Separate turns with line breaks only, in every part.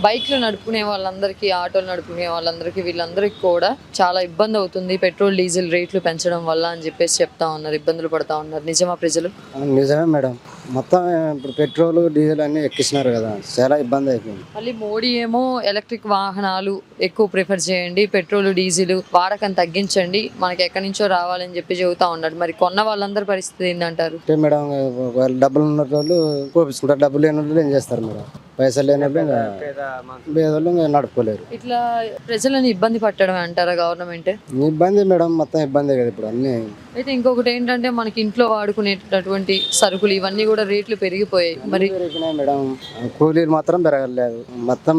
బైక్లు నడుపుకునే వాళ్ళందరికీ, ఆటోలు నడుపుకునే వాళ్ళందరికీ, వీళ్ళందరికీ కూడా చాలా ఇబ్బంది అవుతుంది పెట్రోల్ డీజిల్ రేట్లు పెంచడం వల్ల అని చెప్పేసి చెప్తా ఉన్నారు, ఇబ్బందులు పడతా ఉన్నారు. నిజమా ప్రజలు?
నిజమే మేడం. మొత్తం ఇప్పుడు పెట్రోల్ డీజిల్ అన్ని ఎక్కిస్తున్నారు కదా, చాలా ఇబ్బంది అయిపోయింది.
మళ్ళీ మోడీ ఏమో ఎలక్ట్రిక్ వాహనాలు ఎక్కువ ప్రిఫర్ చేయండి, పెట్రోల్ డీజిల్ వాడకం తగ్గించండి, మనకి ఎక్కడి నుంచో రావాలని చెప్పి చెబుతా ఉన్నాడు. మరి కొన్న వాళ్ళందరి పరిస్థితి ఏంటంటారు?
అంటే మేడం, వాళ్ళు డబ్బులు ఉన్న వాళ్ళు కోపించుకుంటారు, డబ్బులు లేని వాళ్ళు ఏం చేస్తారు మేడం? పైసలు లేని వాళ్ళు పేదోళ్ళు నడుపుకోలేరు.
ఇట్లా ప్రజలను ఇబ్బంది పట్టడం అంటారా గవర్నమెంట్?
ఇబ్బంది మేడం, మొత్తం ఇబ్బంది కదా ఇప్పుడు అన్ని.
అయితే ఇంకొకటి ఏంటంటే మనకి ఇంట్లో వాడుకునేటటువంటి సరుకులు ఇవన్నీ కూడా రేట్లు పెరిగిపోయాయి. మరి
పెరిగినాయి మేడం, కూలీలు మాత్రం పెరగలేదు, మొత్తం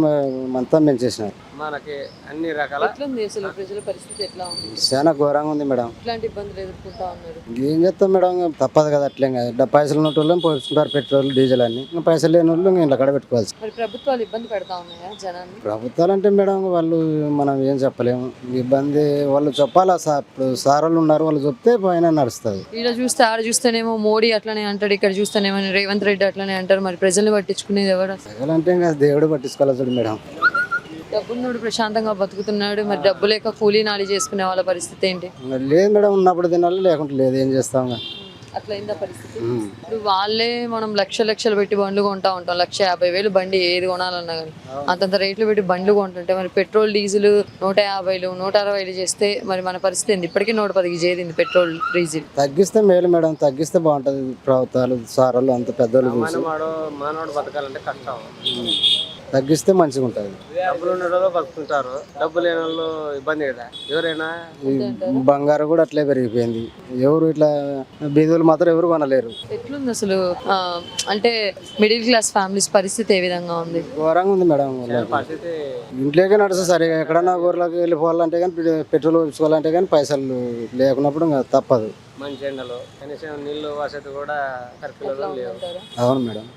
మొత్తం పెంచేసినారు.
మనకి అన్ని రకాల
ఎట్లుంది అసలు ప్రజల పరిస్థితి ఎట్లా ఉంది?
చాలా ఘోరంగా ఉంది మేడం.
ఇట్లాంటి ఇబ్బందులు ఎదుర్కొంటా ఉన్నారు.
ఏం చేస్తాం మేడం, తప్పదు కదా. అట్లే పైసలు ఉన్న వాళ్ళు పోసుకుంటారు పెట్రోల్ డీజిల్ అన్ని, ఇంకా పైసలు లేని వాళ్ళు ఇంట్లో కడ పెట్టుకోవాల్సి.
మరి ప్రభుత్వాలు ఇబ్బంది పెడతా ఉన్నాయా జనాన్ని?
ప్రభుత్వాలు అంటే మేడం, వాళ్ళు మనం ఏం చెప్పలేము, ఇబ్బంది వాళ్ళు చెప్పాలా. ఇప్పుడు సార్ వాళ్ళు ఉన్నారు, వాళ్ళు చెప్తే పైన నడుస్తుంది.
ఇలా చూస్తే ఆడ చూస్తేనేమో మోడీ అట్లనే అంటాడు, ఇక్కడ చూస్తేనేమో రేవంత్ రెడ్డి అట్లనే అంటారు. మరి ప్రజల్ని పట్టించుకునేది ఎవరు?
అంటే ఇంకా దేవుడు పట్టించుకోవాలి చూడు మేడం.
డబ్బున్నోడు ప్రశాంతంగా బతుకుతున్నాడు, మరి డబ్బు లేక కూలీ నాలి చేసుకునే వాళ్ళ పరిస్థితి ఏంటి?
లేదు మేడం, ఉన్నప్పుడు తినాలి, లేకుంటే లేదు, ఏం చేస్తాం.
అట్లయిందా పరిస్థితి? ఇప్పుడు వాళ్ళే మనం లక్షలు పెట్టి బండ్లు కొంటా ఉంటాం, 1,50,000 బండి ఏది కొనాలన్నా కానీ అంతంత రేట్లు పెట్టి బండ్లు కొంటుంటే మరి పెట్రోల్ డీజిల్ 150, 160 చేస్తే మరి మన పరిస్థితి ఏంది? ఇప్పటికీ 110కి చేరింది పెట్రోల్ డీజిల్.
తగ్గిస్తే మేలు మేడం, తగ్గిస్తే బాగుంటది. ప్రభుత్వాలు సారాలు అంత పెద్దోళ్ళు చూసి
మానవుడు బతకాలంటే కష్టం.
తగ్గిస్తే మంచిగా ఉంటుంది.
డబ్బులు ఉన్న వాళ్ళు బతుకుంటారు, డబ్బు లేని వాళ్ళు ఇబ్బంది కదా. ఎవరైనా
బంగారం కూడా అట్లే పెరిగిపోయింది. ఎవరు ఇట్లా బీదులు మాత్రం ఎవరు కొనలేరు.
ఎట్లుంది అసలు? అంటే మిడిల్ క్లాస్ ఫ్యామిలీస్ పరిస్థితి ఏ విధంగా ఉంది?
ఘోరంగా ఉంది మేడం.
పరిస్థితి
ఇంట్లోకే నడుస్తుంది సరిగా. ఎక్కడన్నా ఊర్లోకి వెళ్ళిపోవాలంటే కానీ, పెట్రోల్ వేసుకోవాలంటే కానీ పైసలు లేకున్నప్పుడు ఇంకా తప్పదు.
మంచి ఎండలో కనీసం నీళ్ళు వసతి కూడా సర్కిల్ లేవు.
అవును మేడం.